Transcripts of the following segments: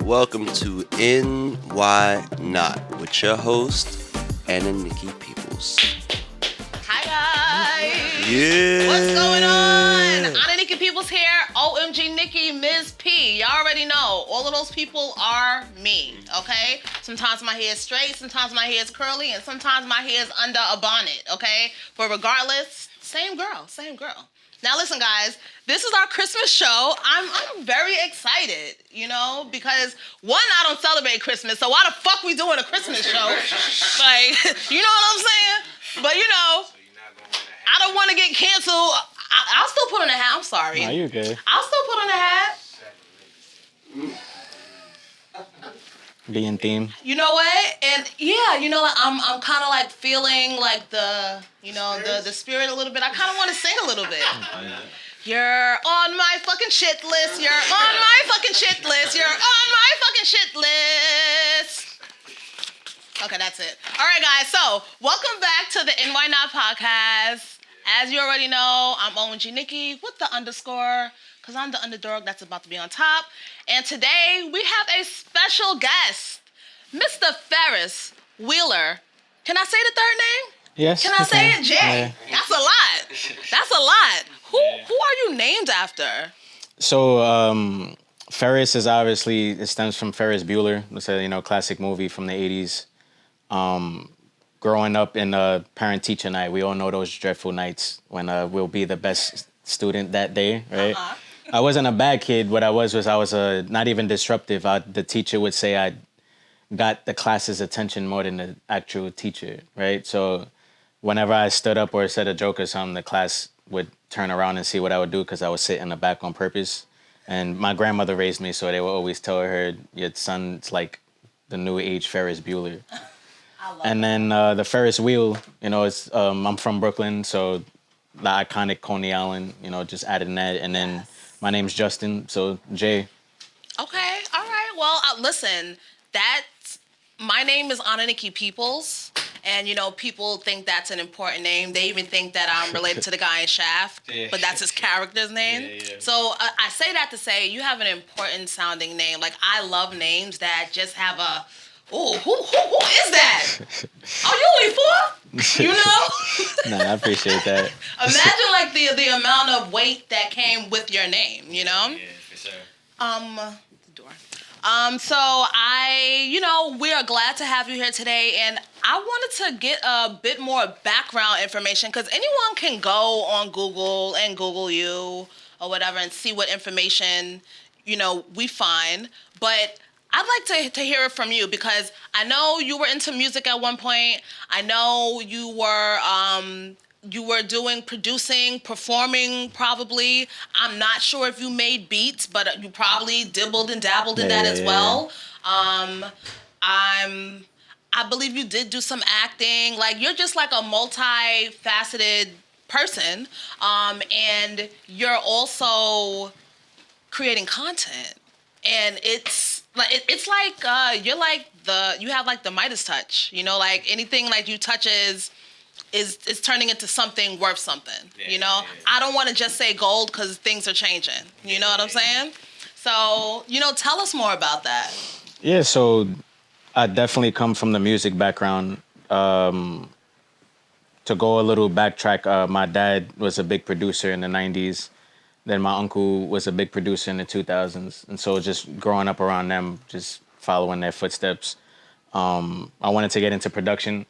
welcome to NY Not with your host, Ananiki Peoples. Hi guys! Yeah! What's going on? Ananiki Peoples here, OMG Nikki, Ms. P. Y'all already know, all of those people are me, okay? Sometimes my hair is straight, sometimes my hair is curly, and sometimes my hair is under a bonnet, okay? But regardless, same girl. Now listen guys, this is our Christmas show. I'm very excited, because one, I don't celebrate Christmas, so why the fuck we doing a Christmas show? Like, you know what I'm saying? But I don't want to get canceled. I'll still put on a hat, I'm sorry. No, you're good. I'll still put on a hat. Be in theme. You know what? And yeah, I'm kind of like feeling like the spirit a little bit. I kind of want to sing a little bit. You're on my fucking shit list. You're on my fucking shit list. You're on my fucking shit list. Okay, that's it. All right, guys. So welcome back to the NY Not podcast. As you already know, I'm OMG Nikki with the underscore, because I'm the underdog that's about to be on top. And today we have a special guest, Mr. Ferris Wheeler. Can I say the third name? Yes. Can I say it? Jay. Yeah. That's a lot. Who are you named after? So Ferris is obviously, it stems from Ferris Bueller. It's a classic movie from the 80s. Growing up in parent-teacher night, we all know those dreadful nights when we'll be the best student that day, right? Uh-huh. I wasn't a bad kid. What I was not even disruptive. The teacher would say I got the class's attention more than the actual teacher, right? So whenever I stood up or said a joke or something, the class would turn around and see what I would do because I would sit in the back on purpose. And my grandmother raised me, so they would always tell her, your son's like the new age Ferris Bueller. And then the Ferris wheel, it's I'm from Brooklyn, so the iconic Coney Island, just adding that. And then my name's Justin, so Jay. Okay, all right. Well, listen, my name is Ananiki Peoples, and people think that's an important name. They even think that I'm related to the guy in Shaft, but that's his character's name. Yeah. So I say that to say you have an important sounding name. Like, I love names that just have a, who is that? Oh, you only 4? Nah, I appreciate that. Imagine like the amount of weight that came with your name, Yeah, for sure. The door. So we are glad to have you here today, and I wanted to get a bit more background information because anyone can go on Google and Google you or whatever and see what information, we find, but I'd like to hear it from you because I know you were into music at one point. I know you were doing producing, performing probably. I'm not sure if you made beats, but you probably dibbled and dabbled in that as well. I believe you did do some acting. Like, you're just like a multifaceted person. And you're also creating content. And it's like you have like the Midas touch, like anything like you touch is turning into something worth something, I don't want to just say gold because things are changing, you know what I'm saying? So, tell us more about that. Yeah, so I definitely come from the music background. To go a little backtrack, my dad was a big producer in the 90s. Then my uncle was a big producer in the 2000s. And so just growing up around them, just following their footsteps, I wanted to get into production.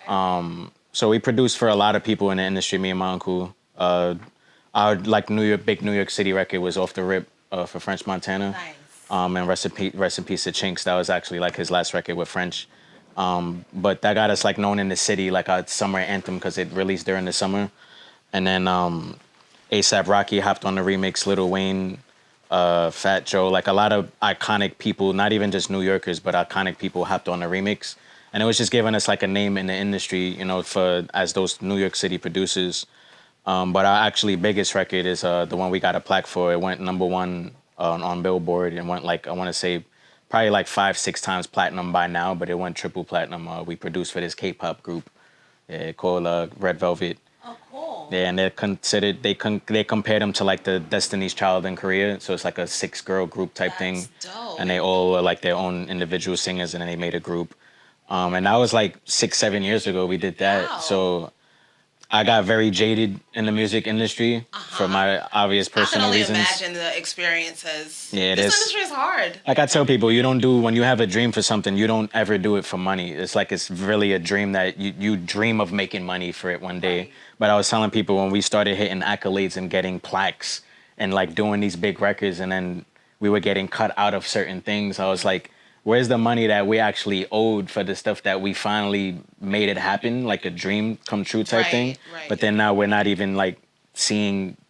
So we produced for a lot of people in the industry, me and my uncle. Our big New York City record was Off the Rip for French Montana. Nice. And rest in peace to Chinks. That was actually like his last record with French. But that got us like known in the city, like our summer anthem because it released during the summer. And then A$AP Rocky hopped on the remix, Lil Wayne, Fat Joe, like a lot of iconic people, not even just New Yorkers, but iconic people hopped on the remix. And it was just giving us like a name in the industry, as those New York City producers. But our actually biggest record is the one we got a plaque for. It went #1 on Billboard and went like, I want to say probably like 5-6 times platinum by now, but it went triple platinum. We produced for this K-pop group called Red Velvet. Oh, cool. Yeah, and they're considered, they compare them to like the Destiny's Child in Korea. So it's like a 6-girl group type thing. Dope. And they all were like their own individual singers, and then they made a group. And that was like 6-7 years ago we did that. Wow. So I got very jaded in the music industry for my obvious personal reasons. I can only imagine the experiences. Yeah, this industry is hard. Like I tell people, when you have a dream for something, you don't ever do it for money. It's like it's really a dream that you dream of making money for it one day. Right. But I was telling people when we started hitting accolades and getting plaques and like doing these big records, and then we were getting cut out of certain things, I was like, where's the money that we actually owed for the stuff that we finally made it happen, like a dream come true type thing? Right. But then now we're not even like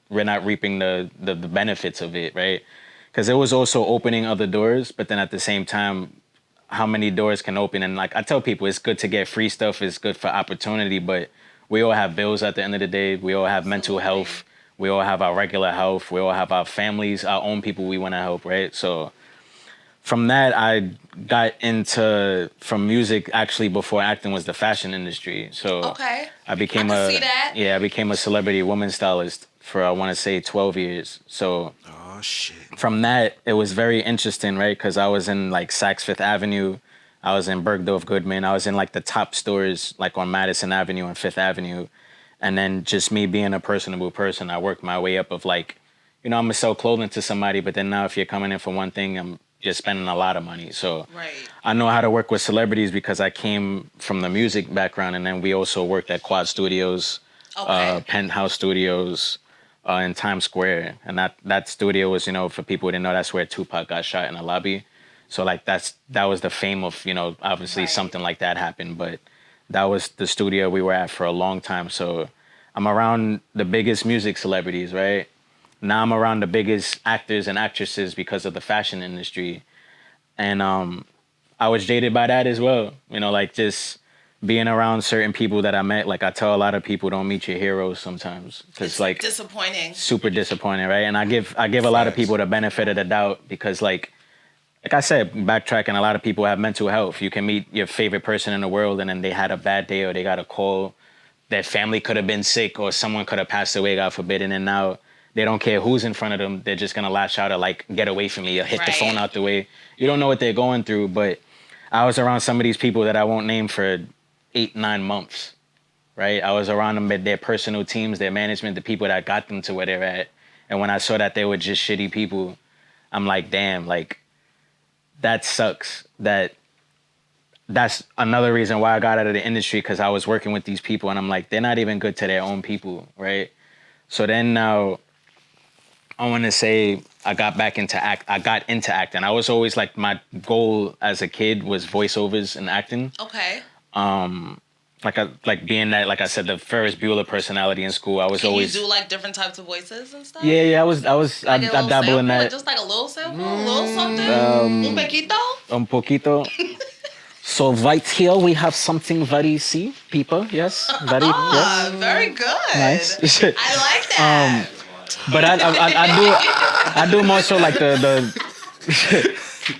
we're not reaping the benefits of it, right? Because it was also opening other doors, but then at the same time, how many doors can open? And like I tell people, it's good to get free stuff, it's good for opportunity, but we all have bills at the end of the day. We all have mental health. We all have our regular health. We all have our families, our own people we want to help, right? So from that, I got from music actually before acting was the fashion industry. So I became I became a celebrity woman stylist for, I want to say, 12 years. So from that, it was very interesting, right? Because I was in like Saks Fifth Avenue. I was in Bergdorf Goodman. I was in like the top stores like on Madison Avenue and Fifth Avenue. And then just me being a personable person, I worked my way up of like, I'm going to sell clothing to somebody, but then now if you're coming in for one thing, you're spending a lot of money. So I know how to work with celebrities because I came from the music background, and then we also worked at Quad Studios, Penthouse Studios, in Times Square. And that studio was, for people who didn't know, that's where Tupac got shot in the lobby. So like that was the fame of, obviously something like that happened, but that was the studio we were at for a long time. So I'm around the biggest music celebrities, right? Now I'm around the biggest actors and actresses because of the fashion industry. And I was jaded by that as well. Like just being around certain people that I met. Like I tell a lot of people, don't meet your heroes sometimes. It's like disappointing. Super disappointing, right? And I give a lot of people the benefit of the doubt because like I said, backtracking, a lot of people have mental health. You can meet your favorite person in the world and then they had a bad day or they got a call. Their family could have been sick or someone could have passed away, God forbid. And then now they don't care who's in front of them. They're just going to lash out or like, get away from me or hit the phone out the way. You don't know what they're going through. But I was around some of these people that I won't name for 8-9 months, right? I was around them with their personal teams, their management, the people that got them to where they're at. And when I saw that they were just shitty people, I'm like, damn, like, that sucks. That's another reason why I got out of the industry, because I was working with these people and I'm like, they're not even good to their own people, right? So then now I want to say I got into acting. I was always like, my goal as a kid was voiceovers and acting. Okay. Like being that, like I said, the Ferris Bueller personality in school. I was always. You do like different types of voices and stuff? Yeah. I dabble in that. Just like a little sample, a little something. Un poquito. Un poquito. So right here we have something very people. Yes, very. Yes. Very good. Nice. I like that. But I do more so like the.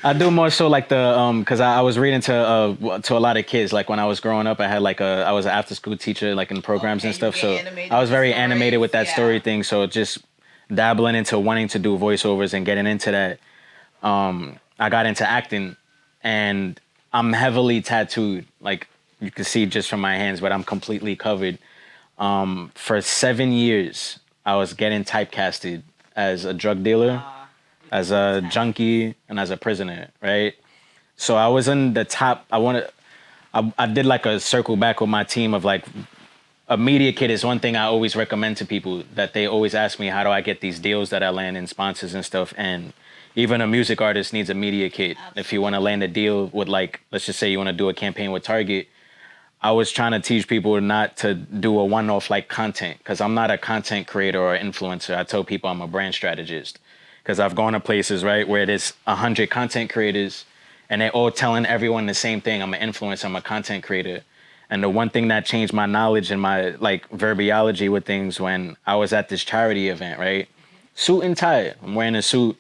I do more so like the because I was reading to a lot of kids. Like when I was growing up, I was an after school teacher like in programs and stuff. So I was very animated with that story thing. So just dabbling into wanting to do voiceovers and getting into that, I got into acting, and I'm heavily tattooed. Like you can see just from my hands, but I'm completely covered. For 7 years, I was getting typecasted as a drug dealer. As a junkie and as a prisoner, right? So I was in the top. I did like a circle back with my team of like, a media kit is one thing I always recommend to people, that they always ask me, how do I get these deals that I land in sponsors and stuff? And even a music artist needs a media kit. Absolutely. If you want to land a deal with like, let's just say you want to do a campaign with Target, I was trying to teach people not to do a one-off like content, because I'm not a content creator or influencer. I tell people I'm a brand strategist. Because I've gone to places, right, where there's 100 content creators and they're all telling everyone the same thing. I'm an influencer, I'm a content creator. And the one thing that changed my knowledge and my like verbiology with things, when I was at this charity event, right? Suit and tie. I'm wearing a suit.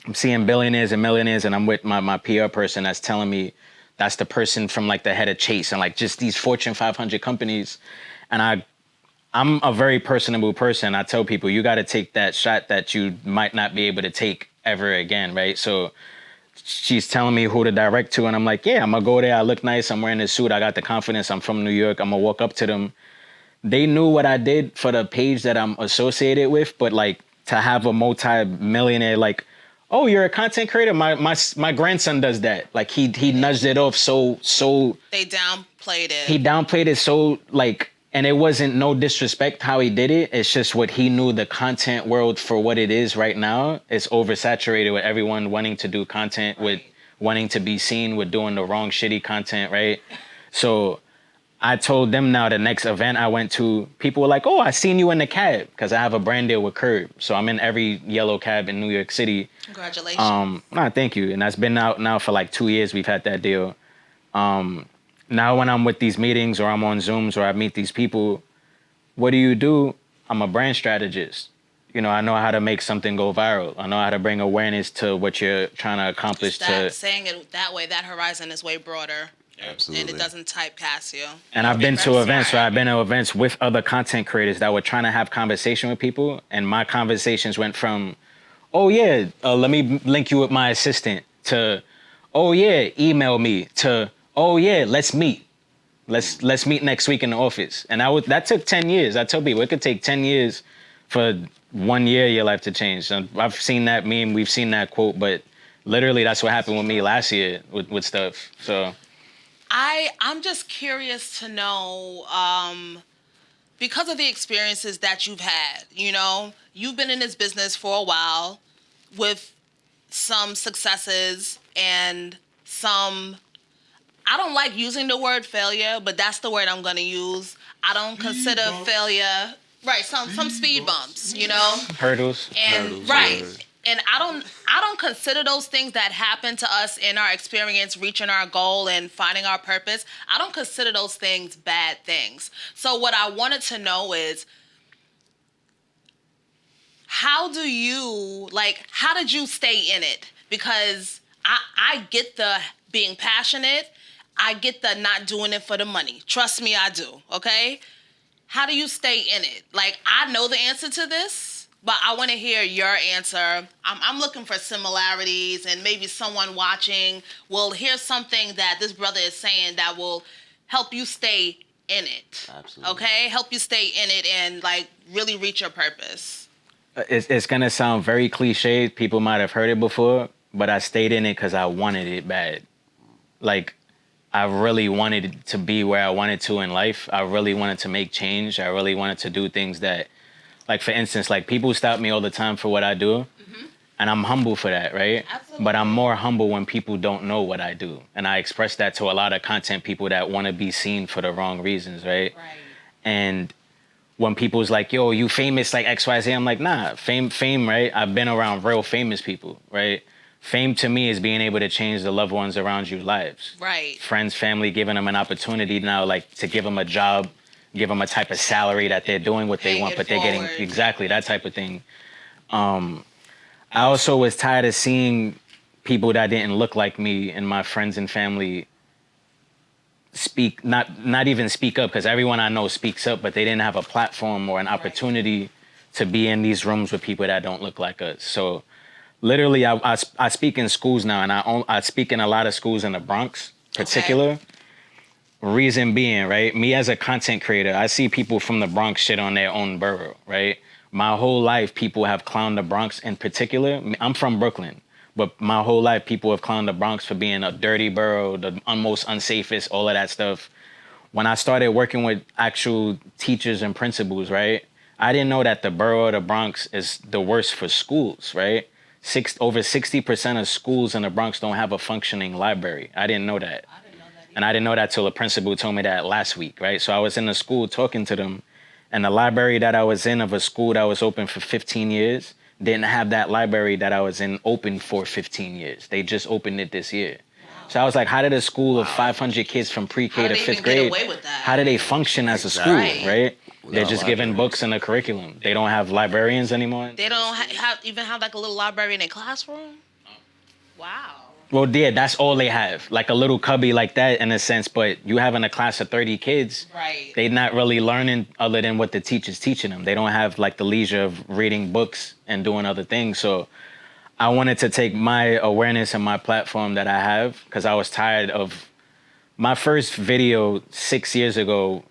I'm seeing billionaires and millionaires, and I'm with my PR person that's telling me that's the person from like the head of Chase and like just these Fortune 500 companies. And I'm a very personable person. I tell people you got to take that shot that you might not be able to take ever again, right? So she's telling me who to direct to, and I'm like, yeah, I'm gonna go there. I look nice. I'm wearing this suit. I got the confidence. I'm from New York. I'm gonna walk up to them. They knew what I did for the page that I'm associated with, but like to have a multi-millionaire, like, oh, you're a content creator. My grandson does that. Like he nudged it off so. They downplayed it. He downplayed it so like. And it wasn't no disrespect how he did it. It's just what he knew the content world for what it is right now. It's oversaturated with everyone wanting to do content, with wanting to be seen with doing the wrong shitty content, right? So I told them now the next event I went to, people were like, oh, I seen you in the cab, because I have a brand deal with Curb. So I'm in every yellow cab in New York City. Congratulations. Thank you. And that's been out now for like 2 years we've had that deal. Now when I'm with these meetings or I'm on Zooms or I meet these people, what do? I'm a brand strategist. You know, I know how to make something go viral. I know how to bring awareness to what you're trying to accomplish. Saying it that way, that horizon is way broader. Absolutely. And it doesn't typecast you. And I've been to events, right? I've been to events with other content creators that were trying to have conversation with people. And my conversations went from, oh yeah, let me link you with my assistant, to, oh yeah, email me, to, oh yeah, let's meet. Let's meet next week in the office. And that took 10 years. I tell people it could take 10 years for 1 year of your life to change. And I've seen that meme, we've seen that quote, but literally that's what happened with me last year with stuff. So I'm just curious to know, because of the experiences that you've had, you know, you've been in this business for a while with some successes and some, I don't like using the word failure, but that's the word I'm going to use. I don't consider failure, right, some speed bumps, you know? Hurdles. And right. And I don't consider those things that happen to us in our experience, reaching our goal and finding our purpose. I don't consider those things bad things. So what I wanted to know is, how did you stay in it? Because I get the being passionate. I get the not doing it for the money. Trust me, I do, okay? How do you stay in it? Like, I know the answer to this, but I want to hear your answer. I'm looking for similarities, and maybe someone watching will hear something that this brother is saying that will help you stay in it. Absolutely. Okay? Help you stay in it and, like, really reach your purpose. It's going to sound very cliche. People might have heard it before, but I stayed in it because I wanted it bad. Like, I really wanted to be where I wanted to in life. I really wanted to make change. I really wanted to do things that, like, for instance, like, people stop me all the time for what I do. Mm-hmm. And I'm humble for that, right? Absolutely. But I'm more humble when people don't know what I do. And I express that to a lot of content people that want to be seen for the wrong reasons, right? Right. And when people's like, yo, you famous like XYZ, I'm like, nah, fame, right? I've been around real famous people, right? Fame to me is being able to change the loved ones around you's lives. Right. Friends, family, giving them an opportunity now, like, to give them a job, give them a type of salary that they're doing what they want, but they're getting exactly that type of thing. I also was tired of seeing people that didn't look like me and my friends and family speak, not even speak up, because everyone I know speaks up, but they didn't have a platform or an opportunity to be in these rooms with people that don't look like us. So literally, I speak in schools now, and I speak in a lot of schools in the Bronx, particular. Okay. Reason being, right? Me as a content creator, I see people from the Bronx shit on their own borough, right? My whole life, people have clowned the Bronx in particular. I'm from Brooklyn, but my whole life, people have clowned the Bronx for being a dirty borough, the most unsafest, all of that stuff. When I started working with actual teachers and principals, right? I didn't know that the borough of the Bronx is the worst for schools, right? Over 60% of schools in the Bronx don't have a functioning library. I didn't know that. And I didn't know that till a principal told me that last week, right? So I was in the school talking to them, and the library that I was in of a school that was open for 15 years didn't have that library that I was in open for 15 years. They just opened it this year. Wow. So I was like, how did a school of 500 kids from pre-K to fifth grade, how do they function as a school, right? They're just giving books and a curriculum. They don't have librarians anymore. They don't even have like a little library in their classroom? Wow. Well, yeah, that's all they have. Like a little cubby like that in a sense, but you having a class of 30 kids, Right. they not really learning other than what the teacher's teaching them. They don't have like the leisure of reading books and doing other things. So I wanted to take my awareness and my platform that I have, because I was tired of my first video 6 years ago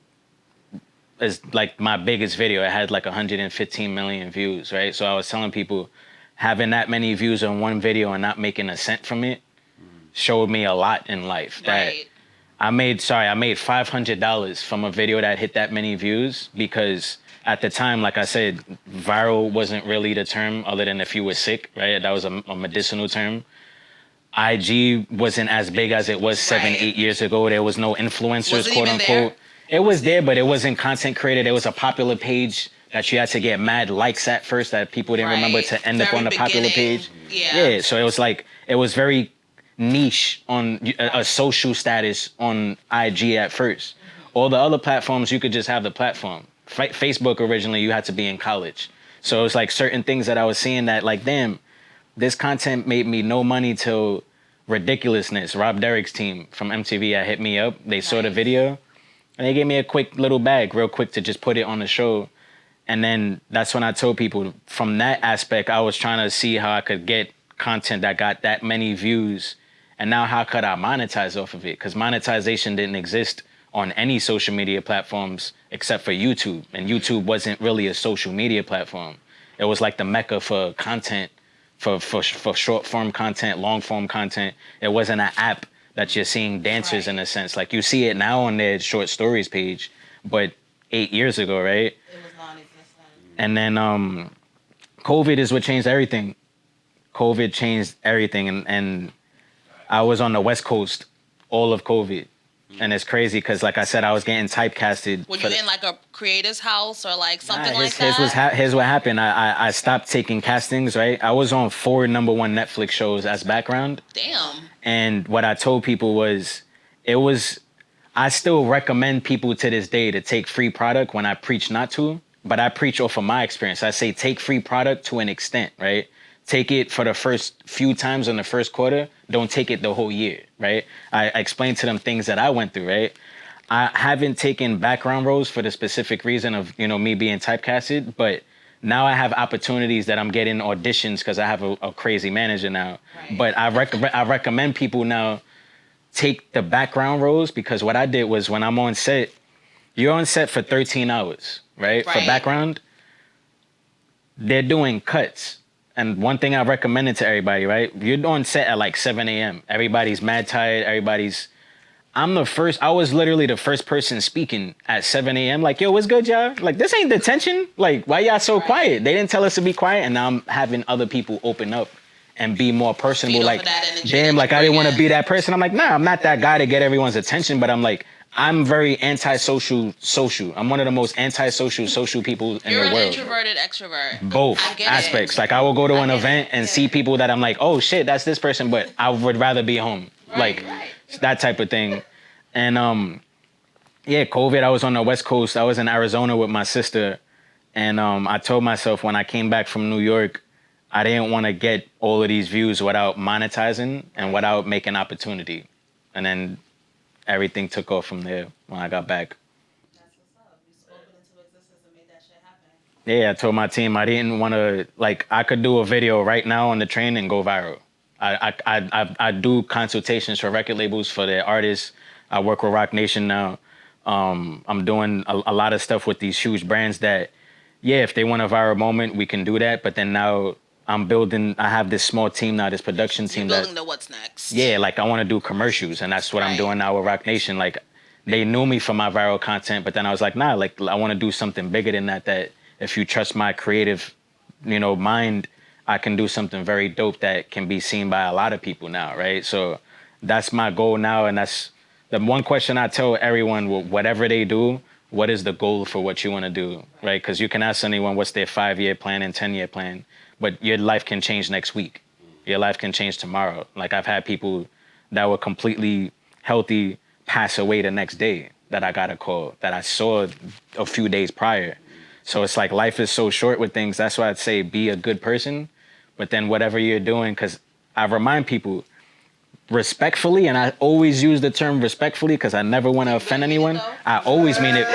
is like my biggest video. It had like 115 million views, right? So I was telling people having that many views on one video and not making a cent from it showed me a lot in life. That Right. I made $500 from a video that hit that many views, because at the time, like I said, viral wasn't really the term other than if you were sick, right? That was a medicinal term. IG wasn't as big as it was 7-8 years ago. There was no influencers, quote unquote. It was there, but it wasn't content created. It was a popular page that you had to get mad likes at first that people didn't remember to end up on the popular page. Yeah, so it was like, it was very niche on a social status on IG at first. All the other platforms, you could just have the platform. Facebook originally, you had to be in college. So it was like certain things that I was seeing that like, damn, this content made me no money till Ridiculousness. Rob Derrick's team from MTV had hit me up. They saw the video and they gave me a quick little bag real quick to just put it on the show. And then that's when I told people from that aspect, I was trying to see how I could get content that got that many views. And now how could I monetize off of it? Because monetization didn't exist on any social media platforms except for YouTube. And YouTube wasn't really a social media platform. It was like the mecca for content, for short form content, long form content. It wasn't an app that you're seeing dancers in a sense. Like you see it now on their short stories page, but 8 years ago, right? It was non-existent. And then COVID is what changed everything. COVID changed everything. And I was on the West Coast all of COVID. And it's crazy because, like I said, I was getting typecasted. Were you in like a creator's house or like something like that? Here's what happened. I stopped taking castings, right? I was on 4 #1 Netflix shows as background. Damn. And what I told people was, I still recommend people to this day to take free product when I preach not to, but I preach off of my experience. I say take free product to an extent, right? Take it for the first few times in the first quarter. Don't take it the whole year, right? I explained to them things that I went through, right? I haven't taken background roles for the specific reason of, me being typecasted, but now I have opportunities that I'm getting auditions because I have a crazy manager now. Right. But I recommend people now take the background roles, because what I did was when I'm on set, you're on set for 13 hours, right? For background, they're doing cuts. And one thing I recommended to everybody, right? You're on set at like 7 a.m. Everybody's mad tired. I was literally the first person speaking at 7 a.m. Like, yo, what's good, y'all? Like, this ain't detention. Like, why y'all so quiet? They didn't tell us to be quiet. And now I'm having other people open up and be more personable. Like, damn, like I didn't want to be that person. I'm like, nah, I'm not that guy to get everyone's attention. But I'm like, I'm very antisocial. I'm one of the most antisocial people in the world. You're an introverted extrovert. Both aspects. Like I will go to an event and see people that I'm like, oh shit, that's this person, but I would rather be home. That type of thing. And COVID, I was on the West Coast. I was in Arizona with my sister. And I told myself when I came back from New York, I didn't want to get all of these views without monetizing and without making opportunity. And then everything took off from there when I got back. That's what's up. You spoke it into existence and made that shit happen. Yeah, I told my team I didn't want to, like, I could do a video right now on the train and go viral. I do consultations for record labels for their artists. I work with Rock Nation now. I'm doing a lot of stuff with these huge brands that, if they want a viral moment, we can do that. But then now I have this small team now, this production team. You're building the what's next. Yeah, like I want to do commercials, and that's what I'm doing now with Rock Nation. Like, they knew me for my viral content, but then I was like, nah, like I want to do something bigger than that. That if you trust my creative, mind, I can do something very dope that can be seen by a lot of people now, right? So that's my goal now, and that's the one question I tell everyone, whatever they do, what is the goal for what you want to do, right? Because you can ask anyone what's their 5-year plan and 10-year plan, but your life can change next week. Your life can change tomorrow. Like I've had people that were completely healthy pass away the next day that I got a call that I saw a few days prior. So it's like life is so short with things. That's why I'd say be a good person, but then whatever you're doing, because I remind people, respectfully, and I always use the term respectfully because I never want to offend anyone. I always mean it.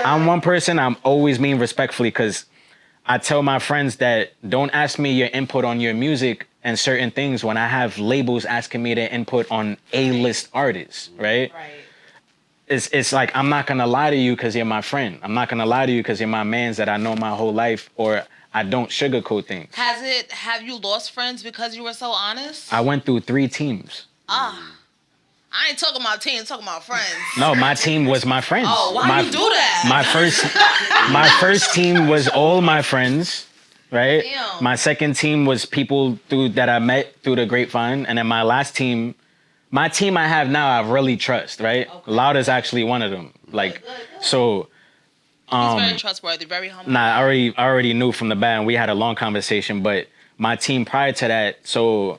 I'm one person, I'm always mean respectfully because I tell my friends that don't ask me your input on your music and certain things when I have labels asking me their input on A-list artists, right? Right. It's like, I'm not going to lie to you because you're my friend. I'm not going to lie to you because you're my mans that I know my whole life, or I don't sugarcoat things. Have you lost friends because you were so honest? I went through 3 teams. I ain't talking about teams, talking about friends. No, my team was my friends. Oh, why you do that? My first team was all my friends, right? Damn. My second team was people that I met through the grapevine, and then my last team, my team I have now, I really trust, right? Okay. Louda's actually one of them. Like, so. He's very trustworthy, very humble. Nah, I already knew from the bat, and we had a long conversation. But my team prior to that, so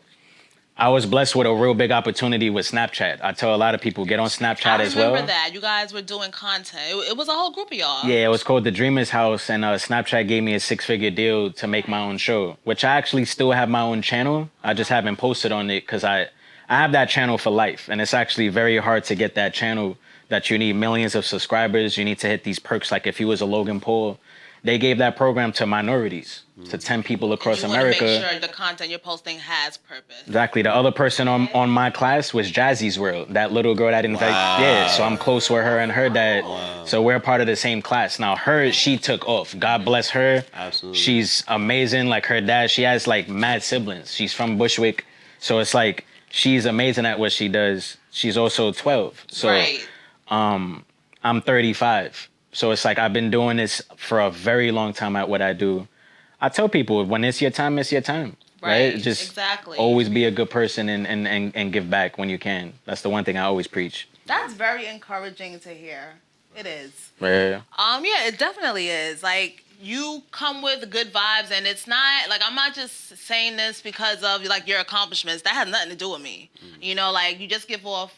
I was blessed with a real big opportunity with Snapchat. I tell a lot of people, get on Snapchat as well. I remember that. You guys were doing content. It was a whole group of y'all. Yeah, it was called The Dreamer's House, and Snapchat gave me a 6-figure deal to make my own show, which I actually still have my own channel. I just haven't posted on it because I have that channel for life, and it's actually very hard to get that channel that you need millions of subscribers. You need to hit these perks like if you was a Logan Paul. They gave that program to minorities, to 10 people across America. Make sure the content you're posting has purpose. Exactly. The other person on my class was Jazzy's World, that little girl that invited. Wow. Yeah, so I'm close with her and her dad. Wow. So we're part of the same class. Now she took off. God bless her. Absolutely. She's amazing. Like her dad, she has like mad siblings. She's from Bushwick. So it's like, she's amazing at what she does. She's also 12. So right. I'm 35. So it's like I've been doing this for a very long time at what I do. I tell people when it's your time, it's your time. Right? Just exactly. Always be a good person and give back when you can. That's the one thing I always preach. That's very encouraging to hear. It is. Yeah. Yeah, it definitely is. Like, you come with good vibes, and it's not like I'm not just saying this because of like your accomplishments. That has nothing to do with me. You know, like you just give off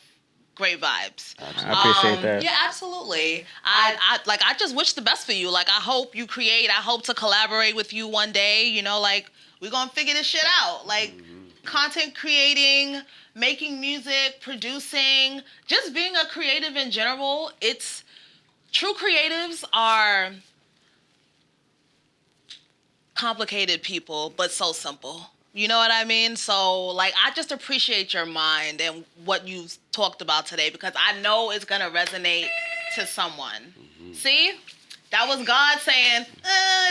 great vibes. I appreciate that. Yeah, absolutely. I just wish the best for you. Like, I hope you create. I hope to collaborate with you one day. You know, like we're gonna figure this shit out. Like, content creating, making music, producing, just being a creative in general. It's true creatives are complicated people, but so simple. You know what I mean? So, like, I just appreciate your mind and what you talked about today because I know it's going to resonate to someone. See? That was God saying,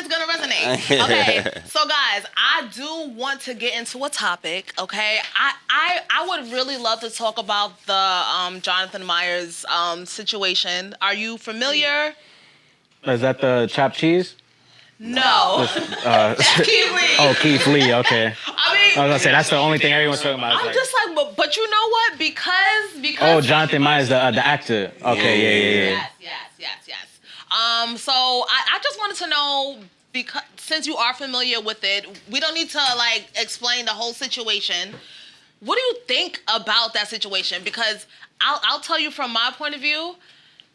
it's going to resonate. Okay, so, guys, I do want to get into a topic, okay? I would really love to talk about the Jonathan Myers situation. Are you familiar? Is that the chopped cheese? No. That's Keef Lee. Oh, Keef Lee, okay. I mean, I was gonna say that's the only thing everyone's talking about. I'm just like, but you know what? Because. Oh, Jonathan Myers, the actor. Okay, yeah. Yes. So I just wanted to know, because since you are familiar with it, we don't need to like explain the whole situation. What do you think about that situation? Because I'll tell you from my point of view,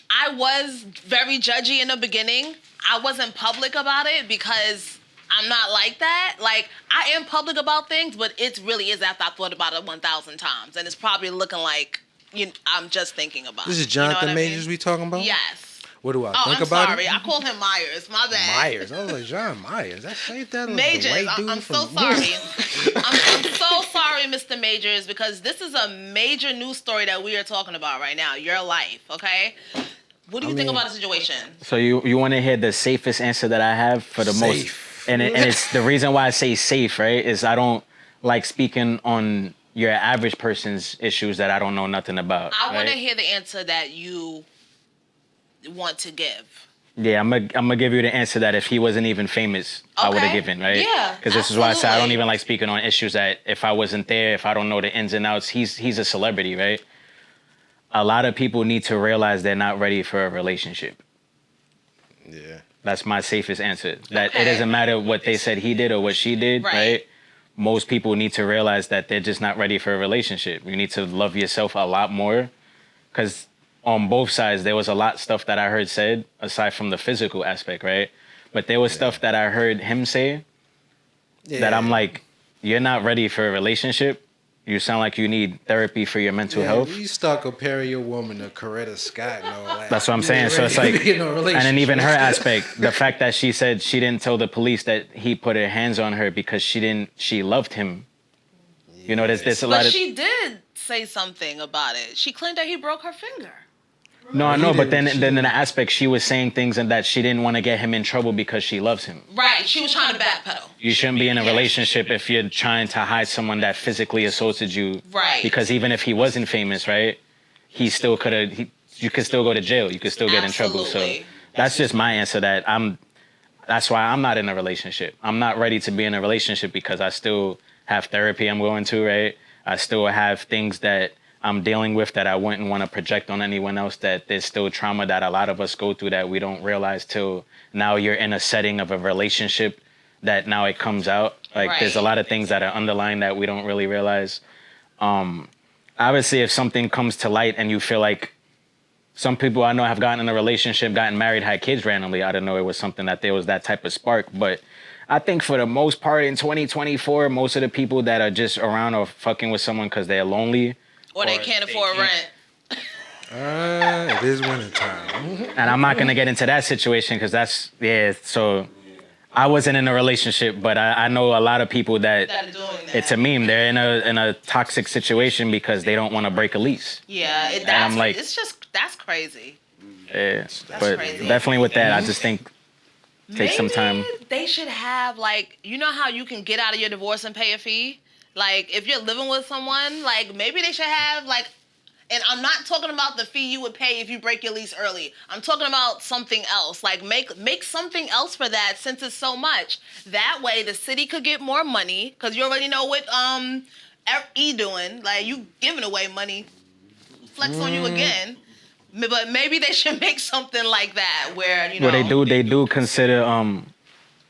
I was very judgy in the beginning. I wasn't public about it because I'm not like that. Like, I am public about things, but it really is after I thought about it 1,000 times. And it's probably looking like I'm just thinking about it. This is Jonathan Majors we talking about? Yes. What do I think I'm about sorry. him? I called him Myers. My bad. Myers. I was like, John Myers. Ain't that like Majors. the white dude I'm from... so sorry. I'm so sorry, Mr. Majors, because this is a major news story that we are talking about right now. Your life, okay? What do you think about the situation? So you want to hear the safest answer that I have for the most, and it's the reason why I say safe, right? Is I don't like speaking on your average person's issues that I don't know nothing about. I want to hear the answer that you want to give. Yeah, I'm gonna give you the answer that if he wasn't even famous, I would have given, right? Yeah, because this is why I say I don't even like speaking on issues that if I wasn't there, if I don't know the ins and outs, he's a celebrity, right? A lot of people need to realize they're not ready for a relationship. Yeah. That's my safest answer. That it doesn't matter what they said he did or what she did, right? Most people need to realize that they're just not ready for a relationship. You need to love yourself a lot more. Because on both sides, there was a lot of stuff that I heard said, aside from the physical aspect, right? But there was stuff that I heard him say that I'm like, you're not ready for a relationship. You sound like you need therapy for your mental Yeah, health. you start comparing your woman to Coretta Scott and all that. That's what I'm saying. So it's like, You know, and then even her aspect, the fact that she said she didn't tell the police that he put her hands on her because she loved him. You know, there's a lot But of. she did say something about it. She claimed that he broke her finger. No, I know, but then in the aspect, she was saying things and that she didn't want to get him in trouble because she loves him. Right. She was trying to backpedal. You shouldn't be in a relationship if you're trying to hide someone that physically assaulted you. Right. Because even if he wasn't famous, right, he still could have. You could still go to jail. You could still get in trouble. So that's just my answer. That's why I'm not in a relationship. I'm not ready to be in a relationship because I still have therapy I'm going to, right? I still have things that I'm dealing with that I wouldn't want to project on anyone else, that there's still trauma that a lot of us go through that we don't realize till now you're in a setting of a relationship that now it comes out. Like there's a lot of things that are underlying that we don't really realize. Obviously, if something comes to light and you feel like some people I know have gotten in a relationship, gotten married, had kids randomly, I didn't know it was something that there was that type of spark. But I think for the most part in 2024, most of the people that are just around or fucking with someone because they're lonely, or they can't afford rent. It is winter time. And I'm not gonna get into that situation because that's so I wasn't in a relationship, but I know a lot of people that That are doing that. it's a meme. They're in a toxic situation because they don't want to break a lease. Yeah, And I'm like, it's just that's crazy. Yeah, but crazy. definitely with that, I just think take some time. Maybe they should have like, you know how you can get out of your divorce and pay a fee? Like if you're living with someone, like maybe they should have like, and I'm not talking about the fee you would pay if you break your lease early. I'm talking about something else. Like make something else for that since it's so much. That way the city could get more money because you already know what E doing. Like you giving away money, flex on you again. But maybe they should make something like that where, you know. Well, they do consider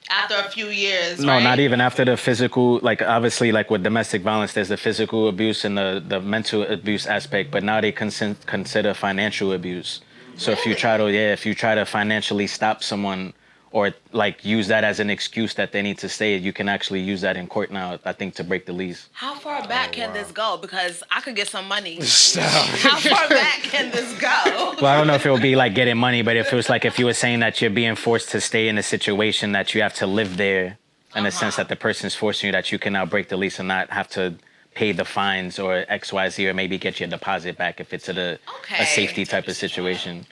After a few years, no, right? not even after the physical, like obviously like with domestic violence, there's the physical abuse and the mental abuse aspect, but now they consider financial abuse. So if you try to financially stop someone or like use that as an excuse that they need to stay, you can actually use that in court now, I think, to break the lease. How far back can this go? Because I could get some money. How far back can this go? Well, I don't know if it would be like getting money, but if it was like if you were saying that you're being forced to stay in a situation that you have to live there in the sense that the person's forcing you, that you can now break the lease and not have to pay the fines or XYZ or maybe get your deposit back if it's a safety type of situation.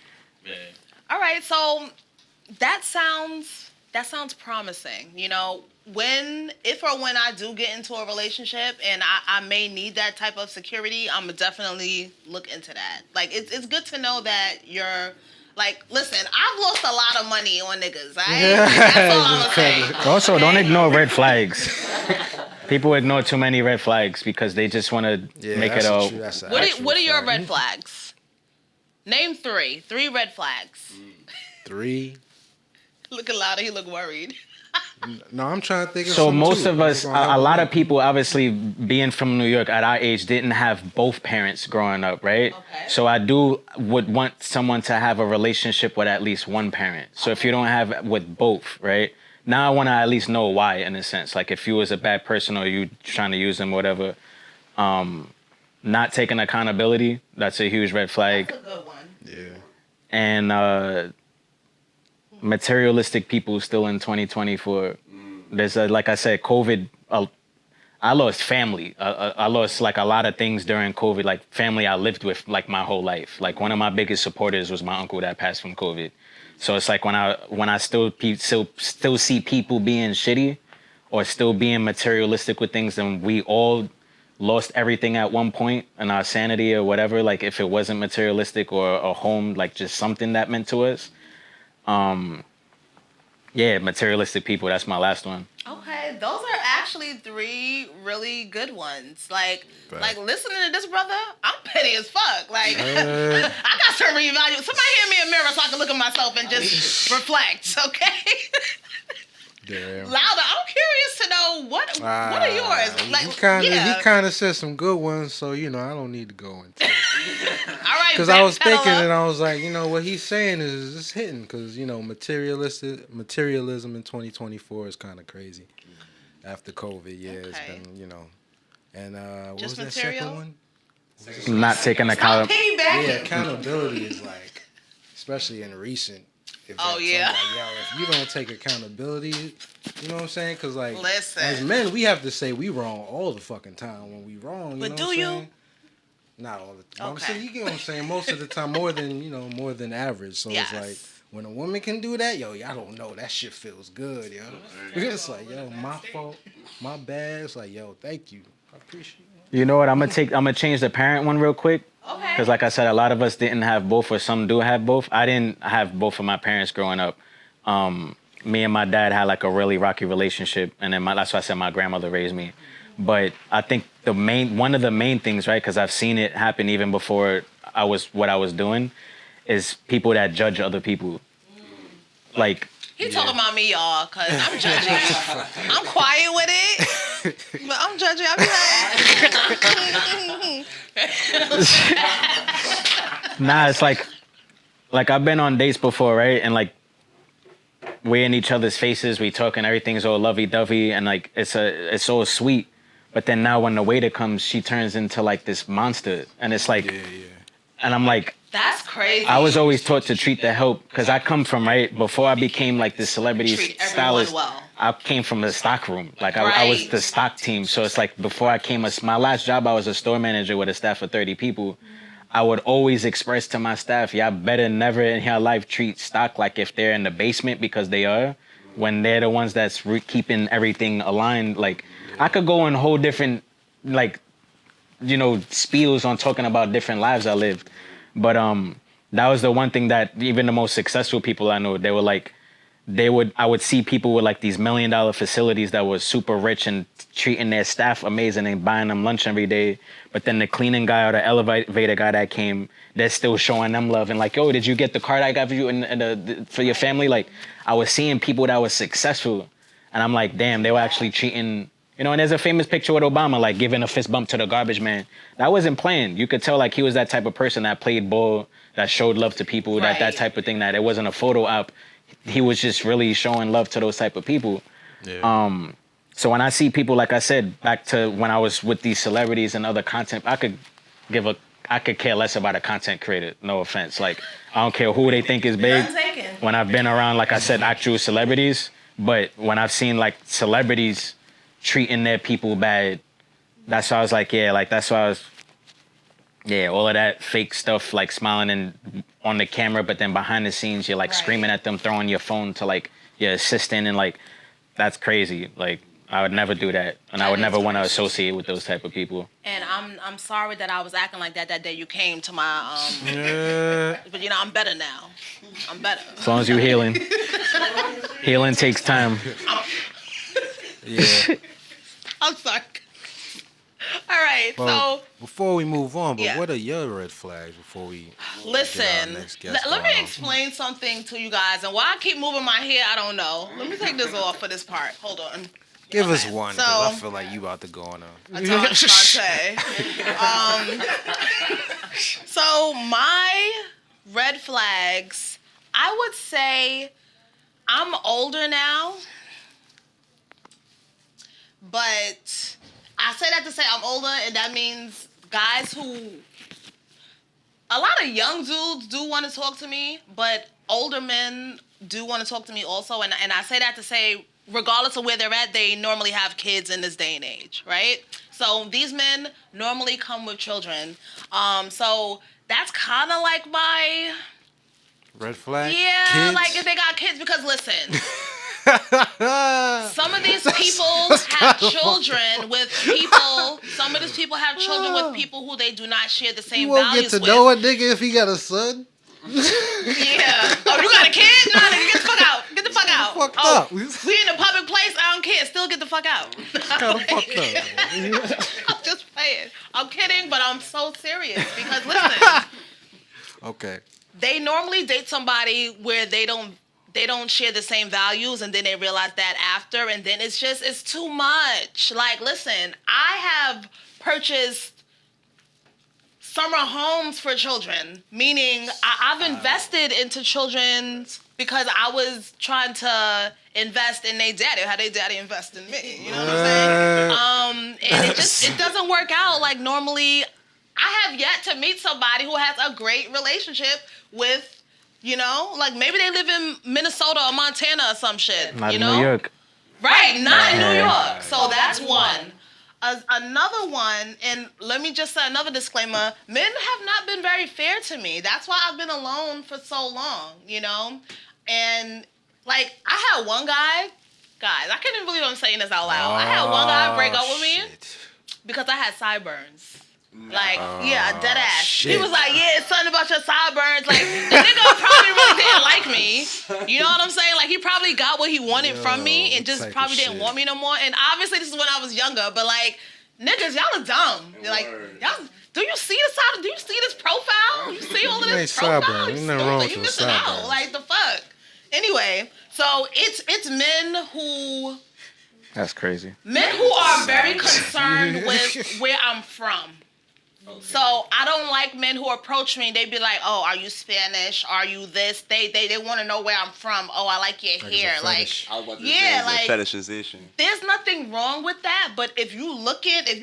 All right, so that sounds promising. You know, if or when I do get into a relationship and I may need that type of security, I'm gonna definitely look into that. Like, it's good to know that you're, like, listen, I've lost a lot of money on niggas, right? That's all I'm gonna say. Also, don't ignore red flags. People ignore too many red flags because they just want to make it all. What are your red flags? Name three. 3 red flags. 3. Looking louder, he look worried. No, I'm trying to think of So most of us, a lot of people, obviously, being from New York at our age, didn't have both parents growing up, right? Okay. So I would want someone to have a relationship with at least one parent. So if you don't have with both, right? Now I want to at least know why, in a sense. Like if you was a bad person or you trying to use them, whatever. Not taking accountability, that's a huge red flag. That's a good one. Yeah. And materialistic people still in 2024. There's like I said, COVID. I lost family. I lost like a lot of things during COVID. Like family I lived with like my whole life. Like one of my biggest supporters was my uncle that passed from COVID. So it's like when I still see people being shitty or still being materialistic with things, and we all lost everything at one point in our sanity or whatever. Like if it wasn't materialistic or a home, like just something that meant to us. Yeah, materialistic people. That's my last one. Okay, those are actually 3 really good ones. Like listening to this brother, I'm petty as fuck. Like, I got to reevaluate. Somebody hand me a mirror so I can look at myself and just reflect, okay? Damn. Louda, I'm curious to know what are yours? Like, He kind of said some good ones, so I don't need to go into it. All right, Because I was thinking and I was like, what he's saying is just hitting. Because materialism in 2024 is kind of crazy. After COVID, it's been And what Just was that material? second one? Not taking account. Piggybacking. Yeah, accountability is like, especially in recent events. Oh, yeah. I'm like, yo, if you don't take accountability, you know what I'm saying? Because like, Listen. as men, we have to say we wrong all the fucking time when we wrong. But know do what I'm you? saying? Not all the time. Okay. You get what I'm saying? Most of the time, more than average. So Yes. it's like, when a woman can do that, yo, y'all don't know. That shit feels good, yo. It's like, yo, my fault, my bad. It's like, yo, thank you. I appreciate it. You know what? I'm gonna change the parent one real quick. Okay. Because like I said, a lot of us didn't have both, or some do have both. I didn't have both of my parents growing up. Me and my dad had like a really rocky relationship, and then that's why I said my grandmother raised me. But I think one of the main things, right? Because I've seen it happen even before I was doing, is people that judge other people. Like, He talking about me, y'all, because I'm judging. I'm quiet with it, but I'm judging. I be like... nah, it's like I've been on dates before, right? And like, we're in each other's faces, we talk, and everything's all lovey-dovey, and like, it's all sweet. But then now when the waiter comes, she turns into like this monster, and it's like, and I'm like, That's crazy. I was always taught to treat the help, because I come from, right, before I became like this celebrity Treat everyone stylist, well. I came from the stock room. Like I was the stock team. So it's like before I came, my last job, I was a store manager with a staff of 30 people. I would always express to my staff, y'all better never in your life treat stock like if they're in the basement, because they are, when they're the ones that's keeping everything aligned. Like, I could go on whole different, like, spiels on talking about different lives I lived. But that was the one thing that even the most successful people I know, they were like, I would see people with like these $1 million facilities that was super rich and treating their staff amazing and buying them lunch every day. But then the cleaning guy or the elevator guy that came, they're still showing them love and like, yo, did you get the card I got for you for your family? Like, I was seeing people that was successful, and I'm like, damn, they were actually treating, and there's a famous picture with Obama, like giving a fist bump to the garbage man. That wasn't planned. You could tell like he was that type of person that played ball, that showed love to people, that type of thing, that it wasn't a photo op. He was just really showing love to those type of people. Yeah. So when I see people, like I said, back to when I was with these celebrities and other content, I could care less about a content creator. No offense. Like, I don't care who they think is big. When I've been around, like I said, actual celebrities, but when I've seen like celebrities treating their people bad, that's why I was like, all of that fake stuff, like smiling and on the camera, but then behind the scenes, you're like screaming at them, throwing your phone to like your assistant, and like, that's crazy. Like, I would never do that, and I would never want to associate with those type of people. And I'm sorry that I was acting like that day you came to my but I'm better now. I'm better. As long as you're healing. Healing takes time. Yeah. I'm sorry. All right, Well, so before we move on, what are your red flags before we listen? get our next guest Let me going on? explain something to you guys, and why I keep moving my hair, I don't know. Let me take this off for this part. Hold on. Give us one, So- because I feel like you about to go on Dante. So my red flags, I would say I'm older now, but I say that to say I'm older, and that means guys a lot of young dudes do want to talk to me, but older men do want to talk to me also, and I say that to say, regardless of where they're at, they normally have kids in this day and age, right? So these men normally come with children. So that's kind of like my... Red flag? Yeah, Kids? like if they got kids, because listen... Some of these people have children with people... Some of these people have children with people who they do not share the same You won't values get to with. know a nigga if he got a son? Yeah. Oh, you got a kid? Nah, nigga, get the fuck out. Get the fuck out. Fucked Oh, up. we in a public place. I don't care. Still get the fuck out. Kind of fucked up. I'm just playing. I'm kidding, but I'm so serious because listen, Okay. they normally date somebody where they don't share the same values, and then they realize that after, and then it's too much. Like, listen, I have purchased summer homes for children, meaning I've invested into children's because I was trying to invest in their daddy, how their daddy invest in me. You know what I'm saying? and it doesn't work out. Like normally, I have yet to meet somebody who has a great relationship with, you know, like maybe they live in Minnesota or Montana or some shit. Not you in know? New York. Right, not in New York. So that's one. Another one, and let me just say another disclaimer, men have not been very fair to me. That's why I've been alone for so long, you know? And, like, I had one guy, guys, I can't even believe I'm saying this out loud. I had one guy break up with me because I had sideburns. Like, yeah, dead ass. Shit. He was like, yeah, it's something about your sideburns. Like, the nigga probably really didn't like me. You know what I'm saying? Like, he probably got what he wanted from me and just probably didn't want me no more. And obviously, this is when I was younger, but like, niggas, y'all are dumb. Like, y'all, do you see the side? Do you see this profile? You see all of this profile? Ain't nothing wrong with You some missing out. sideburns. Like, the fuck? Anyway, so it's men who... That's crazy. Men who are very concerned with where I'm from. So I don't like men who approach me and they be like, "Oh, are you Spanish? Are you this?" They want to know where I'm from. "Oh, I like your hair." Like, yeah, like fetishization. there's nothing wrong with that. But if you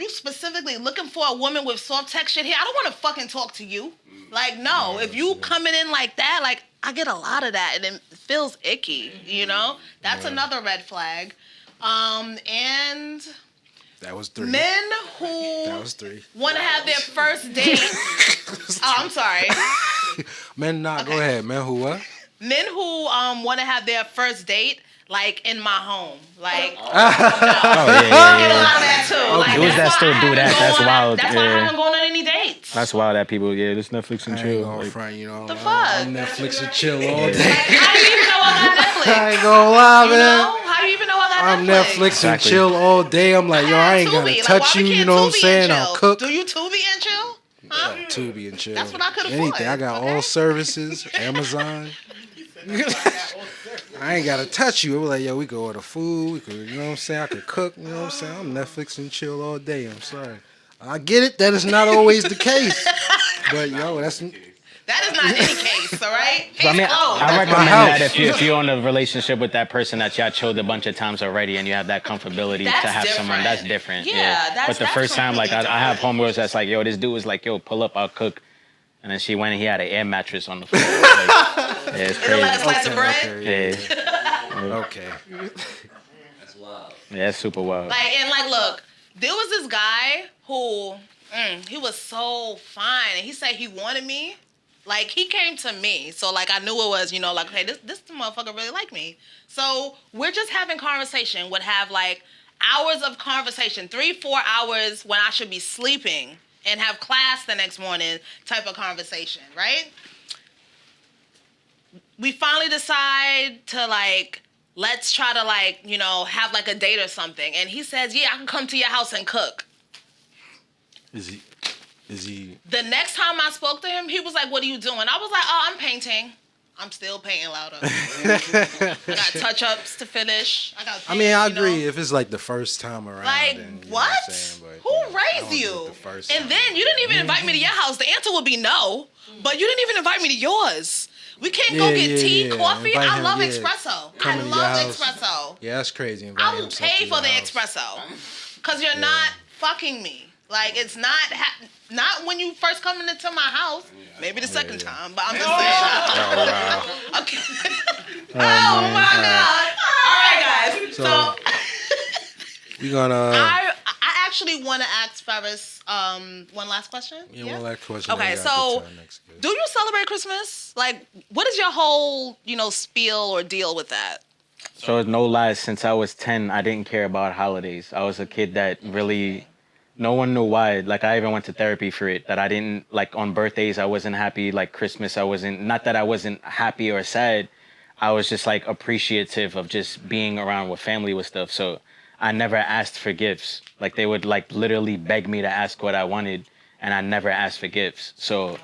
specifically looking for a woman with soft textured hair, I don't want to fucking talk to you. Like, no, if you coming in like that, like I get a lot of that and it feels icky. You know, that's another red flag. And That was 3. men who That was 3. want to have their first date. Oh, I'm sorry. Men, go ahead. Men who what? Men who want to have their first date like in my home. Like, Oh, yeah. I get a lot of that too. Like, Dudes that that's still why I do haven't that, that's gone- wild, That's why I yeah. haven't gone on any dates. That's wild that people, this Netflix and I ain't chill. gonna Like, front, you know. The fuck? I'm Netflix and chill all Like, day. how do you even know I got Netflix? I ain't gonna lie, You man. know? How do you even know I got I'm Netflix? Netflix and Exactly. chill all day. I'm like, yo, I ain't gonna Tubi. Like, touch why you. we You can't know what I'm Tubi saying? and I'll chill? cook. Do you Tubi and chill? Huh? Tubi and chill. That's what I could afford. Anything. I got all services. Amazon. I ain't gotta touch you. It was like, yo, we go order food. We could, you know what I'm saying? I could cook. You know what I'm saying? I'm Netflix and chill all day. I'm sorry. I get it. That is not always the case. But yo, that's That is not any case, all right? So, I mean, closed. I recommend house. that if you're in a relationship with that person that y'all chilled a bunch of times already and you have that comfortability That's to have someone, different. that's different. Yeah, But the that's first time, like, completely I have homegirls that's like, yo, this dude was like, yo, pull up, I'll cook. And then she went and he had an air mattress on the floor. Like, yeah, it's Is it like a crazy. slice of bread? Yeah, Okay. yeah, it's super wild. Like, and like, look, there was this guy who, he was so fine. And he said he wanted me. Like, he came to me. So, like, I knew it was, you know, like, hey, this motherfucker really like me. So, we're just having conversation. Would have, like, hours of conversation. 3-4 hours when I should be sleeping. And have class the next morning type of conversation, right? We finally decide to, like, let's try to, like, you know, have, like, a date or something. And he says, yeah, I can come to your house and cook. Is he? The next time I spoke to him, he was like, what are you doing? I was like, oh, I'm painting. I'm still painting louder. I got touch-ups to finish. I got things, I mean, I you know? agree. If it's like the first time around, Like, then, you know what? I'm saying? But, Who you know, I raised don't do you? it the first And time. then you didn't even invite me to your house. The answer would be no. But you didn't even invite me to yours. We can't go get tea, coffee. Invite I him, love yeah. espresso. Come I to your love house. espresso. Yeah, that's crazy. Invite I will himself pay to for your the house. espresso. Because you're not fucking me. Like, it's not not when you first come into my house. Maybe the second time, but I'm just saying. Okay. Oh my God. All right, guys. So We gonna. I actually want to ask Ferris one last question. Yeah, one last question. Okay, then we gotta so get to our next guest. do you celebrate Christmas? Like, what is your whole, you know, spiel or deal with that? So no lies, since I was 10, I didn't care about holidays. I was a kid that really, no one knew why. Like, I even went to therapy for it, that I didn't, like, on birthdays, I wasn't happy. Like, Christmas, I wasn't, not that I wasn't happy or sad. I was just, like, appreciative of just being around with family with stuff. So I never asked for gifts. Like, they would, like, literally beg me to ask what I wanted, and I never asked for gifts. So,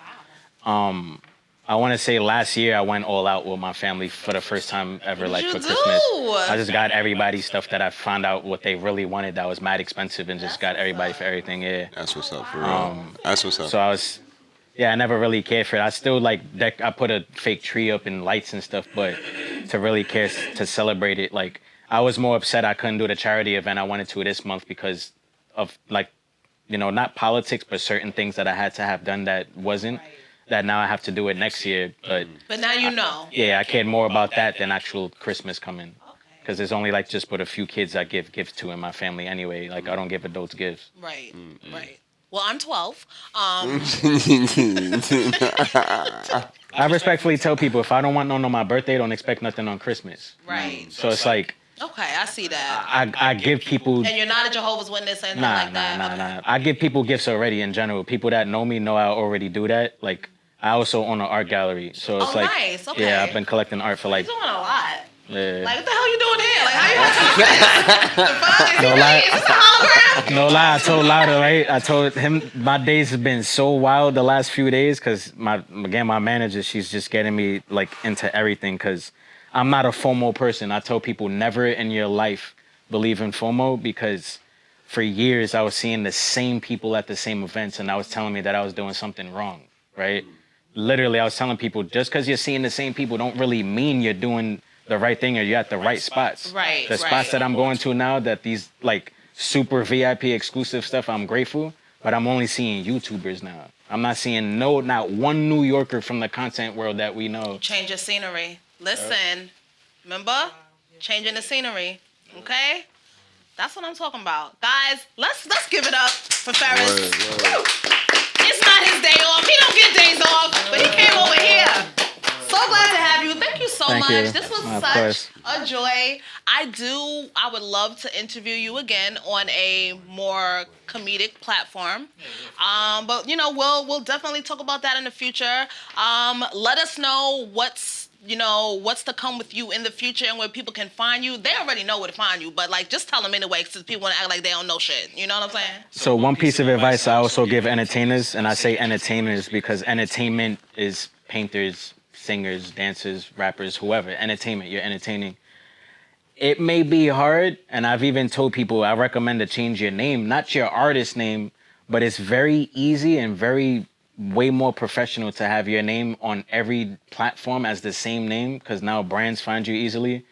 I want to say last year I went all out with my family for the first time ever, like, You for do? Christmas. I just got everybody stuff that I found out what they really wanted that was mad expensive, and just got everybody for everything, yeah. That's what's up, for real. That's what's up. So I never really cared for it. I still, like, I put a fake tree up and lights and stuff, but to really care to celebrate it, like, I was more upset I couldn't do the charity event I wanted to this month because of like, not politics, but certain things that I had to have done that wasn't. That now I have to do it next year, but now you know. Yeah, I cared more about that than actual Christmas coming. Because there's only like just but a few kids I give gifts to in my family anyway. Like I don't give adults gifts. Right, right. Well, I'm 12. I respectfully tell people if I don't want nothing on my birthday, don't expect nothing on Christmas. Right. So it's like. Okay, I see that. I give people. And you're not a Jehovah's Witness or anything like that? Nah. I give people gifts already in general. People that know me know I already do that. Like, I also own an art gallery. So it's like. Nice. Okay. Yeah, I've been collecting art for like. You're doing a lot. Yeah. Like, what the hell you doing here? Like, how you gonna the fuck? Is this a hologram? No lie, I told Louda, right? I told him my days have been so wild the last few days because my manager, she's just getting me like into everything because I'm not a FOMO person. I tell people never in your life believe in FOMO because for years I was seeing the same people at the same events and I was telling me that I was doing something wrong, right? Literally, I was telling people just because you're seeing the same people don't really mean you're doing the right thing or you're at the right spots. Right. The spots that I'm going to now that these like super VIP exclusive stuff, I'm grateful, but I'm only seeing YouTubers now. I'm not seeing not one New Yorker from the content world that we know. Change your scenery. Listen, remember? Changing the scenery, okay? That's what I'm talking about. Guys, let's give it up for Ferris. Word. It's not his day off. He don't get days off, but he came over here. So glad to have you. Thank you so much. This was such a joy. I would love to interview you again on a more comedic platform. But we'll definitely talk about that in the future. Let us know what's to come with you in the future and where people can find you. They already know where to find you, but like just tell them anyway because people want to act like they don't know shit. You know what I'm saying? So one piece of advice I also give entertainers, and I say entertainers because entertainment is painters, singers, dancers, rappers, whoever. Entertainment, you're entertaining. It may be hard, and I've even told people I recommend to change your name, not your artist name, but it's very easy and way more professional to have your name on every platform as the same name because now brands find you easily.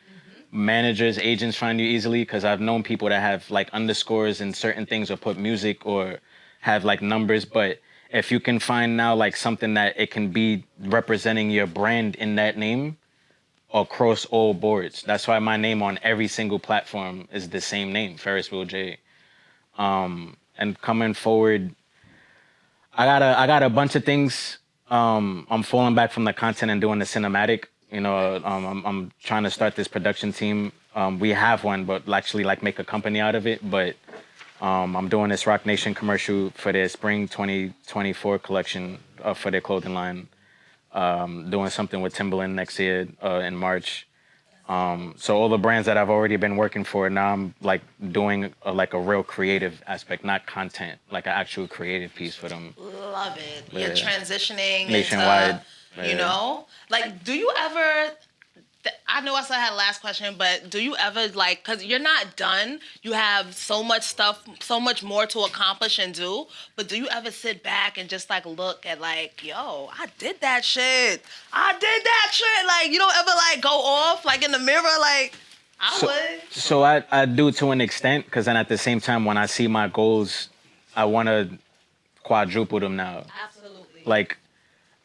Managers, agents find you easily because I've known people that have like underscores in certain things or put music or have like numbers, but if you can find now like something that it can be representing your brand in that name across all boards. That's why my name on every single platform is the same name, Ferris Will J. And coming forward, I got a bunch of things. I'm falling back from the content and doing the cinematic. I'm trying to start this production team. We have one, but actually like make a company out of it. But I'm doing this Rock Nation commercial for their spring 2024 collection for their clothing line. Doing something with Timberland next year in March. So all the brands that I've already been working for, now I'm like doing a real creative aspect, not content, like an actual creative piece for them. Love it. Yeah. You're transitioning nationwide. Like, do you ever... I know I said I had a last question, but do you ever because you're not done, you have so much stuff, so much more to accomplish and do, but do you ever sit back and just look at yo, I did that shit. Like, you don't ever go off in the mirror I would. So I do to an extent because then at the same time when I see my goals, I want to quadruple them now. Absolutely.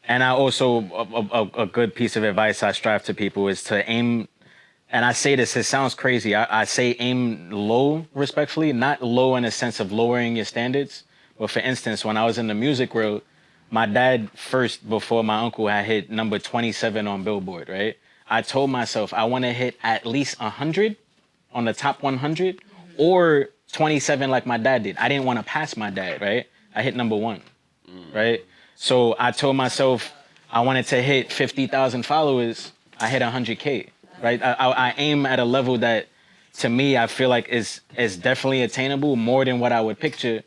And I also, a good piece of advice I strive to people is to aim, and I say this, it sounds crazy. I say aim low, respectfully, not low in a sense of lowering your standards. But for instance, when I was in the music world, my dad first, before my uncle, had hit number 27 on Billboard, right? I told myself I want to hit at least 100 on the top 100 or 27 like my dad did. I didn't want to pass my dad, right? I hit number 1, right? So I told myself I wanted to hit 50,000 followers. I hit 100K, right? I aim at a level that, to me, I feel like is definitely attainable, more than what I would picture.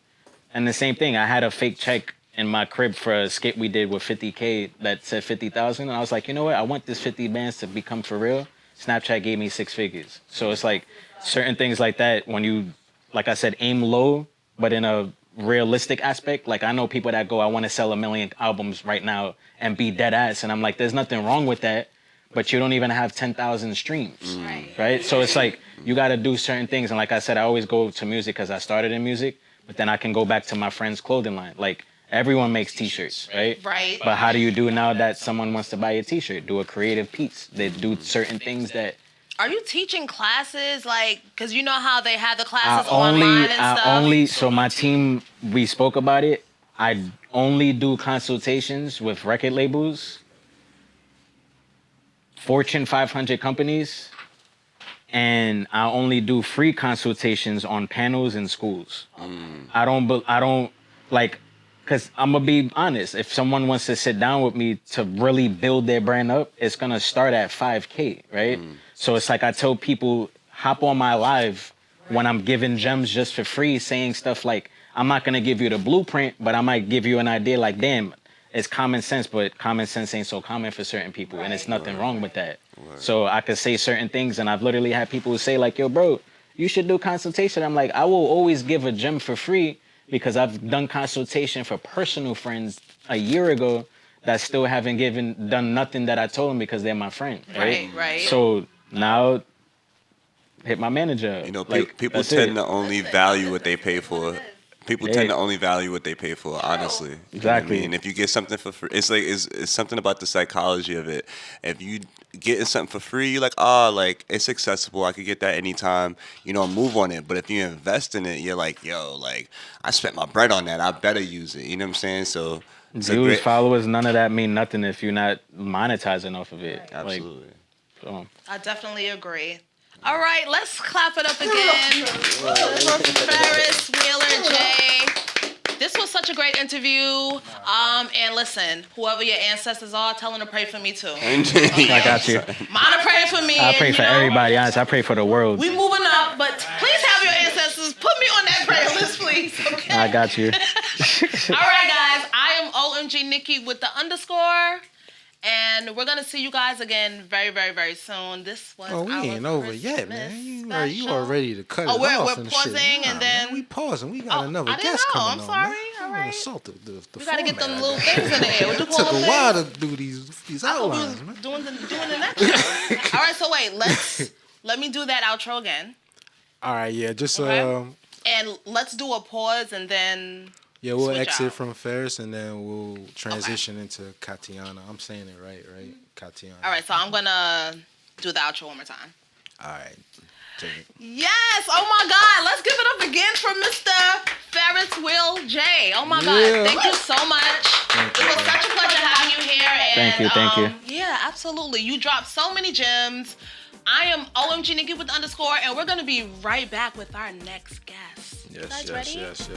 And the same thing, I had a fake check in my crib for a skit we did with 50K that said 50,000. And I was like, you know what? I want this 50 bands to become for real. Snapchat gave me 6 figures. So it's like certain things like that when you, like I said, aim low, but in a realistic aspect. I know people that go, I want to sell 1 million albums right now and be dead ass. And I'm like, there's nothing wrong with that, but you don't even have 10,000 streams, right? So it's you got to do certain things. And like I said, I always go to music because I started in music, but then I can go back to my friend's clothing line. Like, everyone makes t-shirts, right? Right. But how do you do now that someone wants to buy a t-shirt? Do a creative piece. They do certain things that... Are you teaching classes? Like, because you know how they have the classes online and stuff? So my team, we spoke about it. I only do consultations with record labels, Fortune 500 companies, and I only do free consultations on panels in schools. I don't like, because I'm gonna be honest, if someone wants to sit down with me to really build their brand up, it's gonna start at 5K, right? So it's like I tell people, hop on my live when I'm giving gems just for free, saying stuff like, I'm not gonna give you the blueprint, but I might give you an idea like, damn, it's common sense, but common sense ain't so common for certain people, and it's nothing wrong with that. So I could say certain things, and I've literally had people say like, yo, bro, you should do consultation. I'm like, I will always give a gem for free because I've done consultation for personal friends a year ago that still haven't done nothing that I told them because they're my friend, right? Right. So now, hit my manager. You know, like, people tend to only value what they pay for. People tend to only value what they pay for, honestly. Exactly. You know what I mean? If you get something for free, it's something about the psychology of it. If you getting something for free, you're like, like it's accessible. I could get that anytime. You know, move on it. But if you invest in it, you're like, yo, like I spent my bread on that. I better use it. You know what I'm saying? So views, followers, none of that mean nothing if you're not monetizing off of it. Absolutely. Like, I definitely agree. All right, let's clap it up again for Ferris, Wheeler, Jay. This was such a great interview. And listen, whoever your ancestors are, tell them to pray for me too. Okay? I got you. Mine are praying for me. I pray for everybody, honestly. I pray for the world. We moving up, but please have your ancestors put me on that prayer list, please. Okay. I got you. All right, guys. I am OMG Nikki with the _. And we're gonna see you guys again very, very, very soon. This was we ain't over yet, man. You are ready to cut it off. We're and pausing shit. and then Man, we pausing. We got another guest coming on. I'm sorry. Man. All right. Insult the We gotta get them format. little things in there. What you It call took them a while to things? do these I thought we outlines, was man. doing the next. All right, so wait, let me do that outro again. All right, yeah, just Okay. And let's do a pause and then we'll switch exit out. from Ferris and then we'll transition into Katiana. I'm saying it right? Katiana. All right, so I'm gonna do the outro one more time. All right. Take it. Yes! Oh my God! Let's give it up again for Mr. Ferris Will J. Oh my God! Thank you so much. It was such a pleasure having you here. And, Thank you. Yeah, absolutely. You dropped so many gems. I am OMG Nikki with the _, and we're gonna be right back with our next guest. Yes, you guys ready? yes.